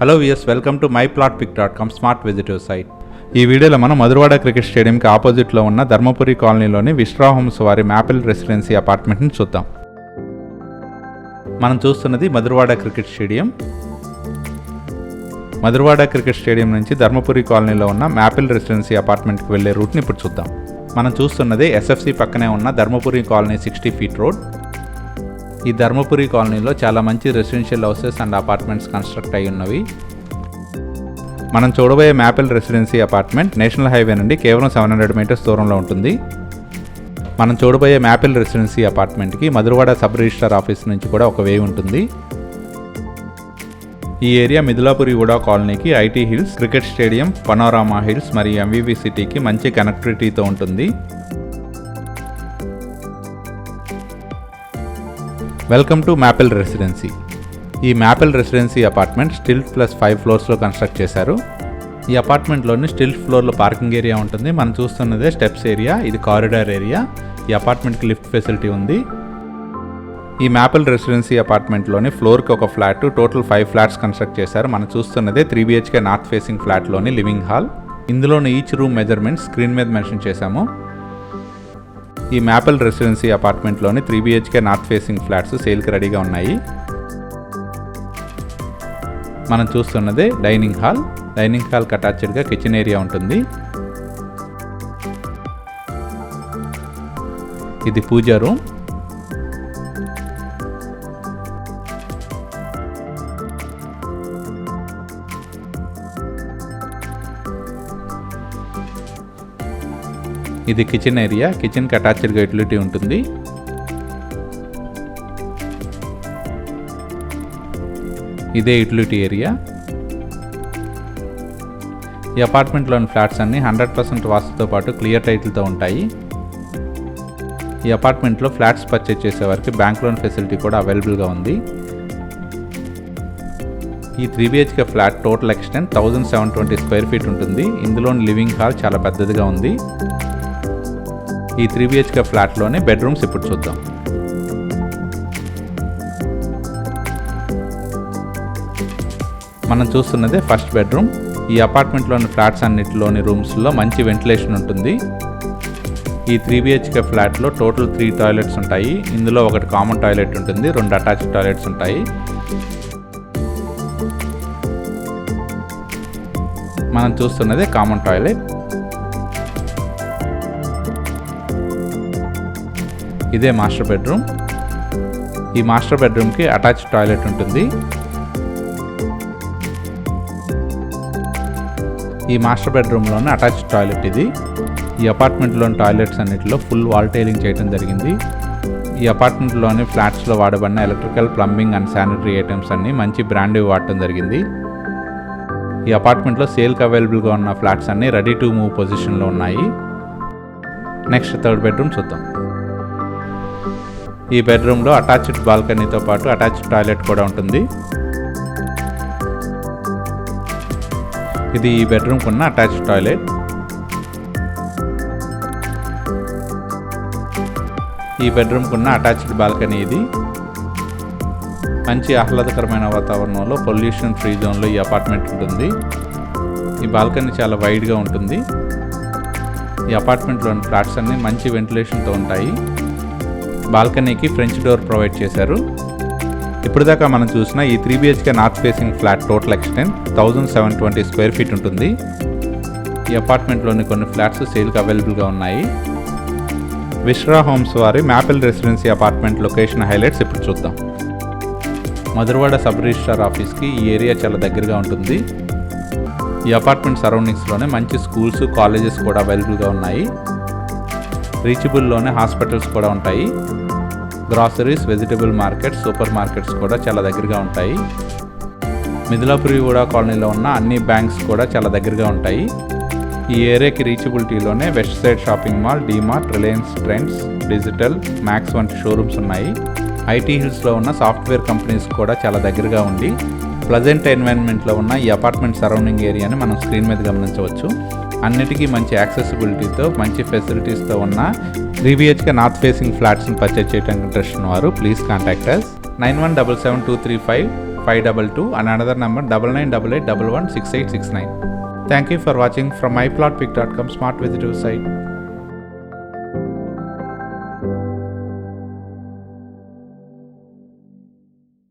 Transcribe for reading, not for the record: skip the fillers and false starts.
Hello viewers, welcome to myplotpic.com smart విజిటివ్ site. ఈ వీడియోలో మనం మధురవాడ క్రికెట్ స్టేడియంకి ఆపోజిట్లో ఉన్న ధర్మపురి కాలనీలోని విశ్రా హోమ్స్ వారి మ్యాపిల్ రెసిడెన్సీ అపార్ట్మెంట్ని చూద్దాం. మనం చూస్తున్నది Madhurawada cricket stadium. Madhurawada cricket stadium నుంచి ధర్మపురి కాలనీలో ఉన్న మ్యాపిల్ రెసిడెన్సీ అపార్ట్మెంట్కి వెళ్ళే రూట్ని ఇప్పుడు చూద్దాం. మనం చూస్తున్నది ఎస్ఎఫ్సి పక్కనే ఉన్న ధర్మపురి కాలనీ 60 ఫీట్ రోడ్. ఈ ధర్మపురి కాలనీలో చాలా మంచి residential houses and apartments construct అయి ఉన్నవి. మనం చూడబోయే maple Residency apartment national highway నుండి కేవలం 700 మీటర్స్ దూరంలో ఉంటుంది. మనం చూడబోయే మ్యాపిల్ రెసిడెన్సీ అపార్ట్మెంట్కి మధురవాడ సబ్ రిజిస్ట్రార్ ఆఫీస్ నుంచి కూడా ఒక వే ఉంటుంది. ఈ ఏరియా మిథులాపురి వుడా కాలనీకి, IT Hills, cricket stadium, Panorama Hills మరియు ఎంవివి సిటీకి మంచి కనెక్టివిటీతో ఉంటుంది. Welcome to Maple Residency. ఈ Maple Residency apartment stilt plus 5 ఫ్లోర్స్లో కన్స్ట్రక్ట్ చేశారు. ఈ అపార్ట్మెంట్లోని స్టిల్ట్ ఫ్లోర్లో పార్కింగ్ ఏరియా ఉంటుంది. మనం చూస్తున్నదే స్టెప్స్ ఏరియా, ఇది కారిడార్ ఏరియా. ఈ అపార్ట్మెంట్కి లిఫ్ట్ ఫెసిలిటీ ఉంది. ఈ మ్యాపిల్ రెసిడెన్సీ అపార్ట్మెంట్లోని ఫ్లోర్కి ఒక ఫ్లాట్, టోటల్ 5 ఫ్లాట్స్ కన్స్ట్రక్ట్ చేశారు. మనం చూస్తున్నదే 3 BHK నార్త్ ఫేసింగ్ ఫ్లాట్లోని లివింగ్ హాల్. ఇందులోని ఈచ్ రూమ్ మెజర్మెంట్ స్క్రీన్ మీద మెన్షన్ చేశాము. ఈ మ్యాపిల్ రెసిడెన్సీ అపార్ట్మెంట్లోని 3 BHK నార్త్ ఫేసింగ్ ఫ్లాట్స్ సేల్కి రెడీగా ఉన్నాయి. మనం చూస్తున్నదే డైనింగ్ హాల్. డైనింగ్ హాల్కి అటాచ్డ్గా కిచెన్ ఏరియా ఉంటుంది. ఇది పూజా రూమ్. ఇది కిచెన్ ఏరియా. కిచెన్కి అటాచ్డ్గా యూటిలిటీ ఉంటుంది. ఇదే యూటిలిటీ ఏరియా. ఈ అపార్ట్మెంట్లోని ఫ్లాట్స్ అన్ని 100% వాస్తుతో పాటు క్లియర్ టైటిల్తో ఉంటాయి. ఈ అపార్ట్మెంట్లో ఫ్లాట్స్ పర్చేజ్ చేసేవారికి బ్యాంక్ లోన్ ఫెసిలిటీ కూడా అవైలబుల్గా ఉంది. ఈ 3 BHK flat total extent 1720 square feet ఉంటుంది. ఇందులోని లివింగ్ హాల్ చాలా పెద్దదిగా ఉంది. ఈ 3 BHK ఫ్లాట్లోనే బెడ్రూమ్స్ ఇప్పుడు చూద్దాం. మనం చూస్తున్నదే ఫస్ట్ బెడ్రూమ్. ఈ అపార్ట్మెంట్లోని ఫ్లాట్స్ అన్నిటిలోని రూమ్స్లో మంచి వెంటిలేషన్ ఉంటుంది. ఈ 3 BHK ఫ్లాట్లో టోటల్ 3 టాయిలెట్స్ ఉంటాయి. ఇందులో ఒకటి కామన్ టాయిలెట్ ఉంటుంది, 2 అటాచ్డ్ టాయిలెట్స్ ఉంటాయి. మనం చూస్తున్నదే కామన్ టాయిలెట్. ఇదే మాస్టర్ బెడ్రూమ్. ఈ మాస్టర్ బెడ్రూమ్కి అటాచ్డ్ టాయిలెట్ ఉంటుంది. ఈ మాస్టర్ బెడ్రూమ్లోనే అటాచ్డ్ టాయిలెట్ ఇది. ఈ అపార్ట్మెంట్లోని టాయిలెట్స్ అన్నిటిలో ఫుల్ వాల్ టైలింగ్ చేయడం జరిగింది. ఈ అపార్ట్మెంట్లోని ఫ్లాట్స్లో వాడబడిన electrical, plumbing and sanitary items అన్ని మంచి బ్రాండ్వి వాడటం జరిగింది. ఈ అపార్ట్మెంట్లో సేల్కి అవైలబుల్గా ఉన్న ఫ్లాట్స్ అన్ని రెడీ టు మూవ్ పొజిషన్లో ఉన్నాయి. నెక్స్ట్ థర్డ్ బెడ్రూమ్ చూద్దాం. ఈ బెడ్రూమ్లో అటాచ్డ్ బాల్కనీతో పాటు అటాచ్డ్ టాయిలెట్ కూడా ఉంటుంది. ఇది ఈ బెడ్రూమ్కి ఉన్న అటాచ్డ్ టాయిలెట్. ఈ బెడ్రూమ్కి ఉన్న అటాచ్డ్ బాల్కనీ ఇది. మంచి ఆహ్లాదకరమైన వాతావరణంలో పొల్యూషన్ ఫ్రీ జోన్లో ఈ అపార్ట్మెంట్ ఉంటుంది. ఈ బాల్కనీ చాలా వైడ్గా ఉంటుంది. ఈ అపార్ట్మెంట్లోని ఫ్లాట్స్ అన్ని మంచి వెంటిలేషన్తో ఉంటాయి. బాల్కనీకి ఫ్రెంచ్ డోర్ ప్రొవైడ్ చేశారు. ఇప్పుడు దాకా మనం చూసిన ఈ 3 BHK north facing flat total extent 1720 square feet ఉంటుంది. ఈ అపార్ట్మెంట్లోని కొన్ని ఫ్లాట్స్ సేల్కి అవైలబుల్గా ఉన్నాయి. విశ్రా హోమ్స్ వారి maple Residency apartment location highlights ఇప్పుడు చూద్దాం. మధురవాడ సబ్ రిజిస్ట్రార్ ఆఫీస్కి ఈ ఏరియా చాలా దగ్గరగా ఉంటుంది. ఈ అపార్ట్మెంట్ సరౌండింగ్స్లోనే మంచి స్కూల్స్, కాలేజెస్ కూడా అవైలబుల్గా ఉన్నాయి. రీచబుల్లోనే హాస్పిటల్స్ కూడా ఉంటాయి. Groceries, vegetable markets, super markets కూడా చాలా దగ్గరగా ఉంటాయి. మిథులాపురి వుడా కాలనీలో ఉన్న అన్ని బ్యాంక్స్ కూడా చాలా దగ్గరగా ఉంటాయి. ఈ ఏరియాకి రీచబిలిటీలోనే Westside shopping mall, DMart, Reliance Trends, Digital, Max వంటి షోరూమ్స్ ఉన్నాయి. ఐటీ హిల్స్లో ఉన్న సాఫ్ట్వేర్ కంపెనీస్ కూడా చాలా దగ్గరగా ఉండి ప్లజెంట్ ఎన్వైరన్మెంట్లో ఉన్న ఈ అపార్ట్మెంట్ సరౌండింగ్ ఏరియాని మనం స్క్రీన్ మీద గమనించవచ్చు. అన్నిటికీ మంచి యాక్సెసిబిలిటీతో, మంచి ఫెసిలిటీస్తో ఉన్న 3 BHK నార్త్ ఫేసింగ్ ఫ్లాట్స్ని పర్చేజ్ చేయడానికి ఇంట్రెస్ట్ ఉన్నవారు please contact us 91772354 522 and another number 9988116869. Thank you for watching from myplotpic.com smart visitor site.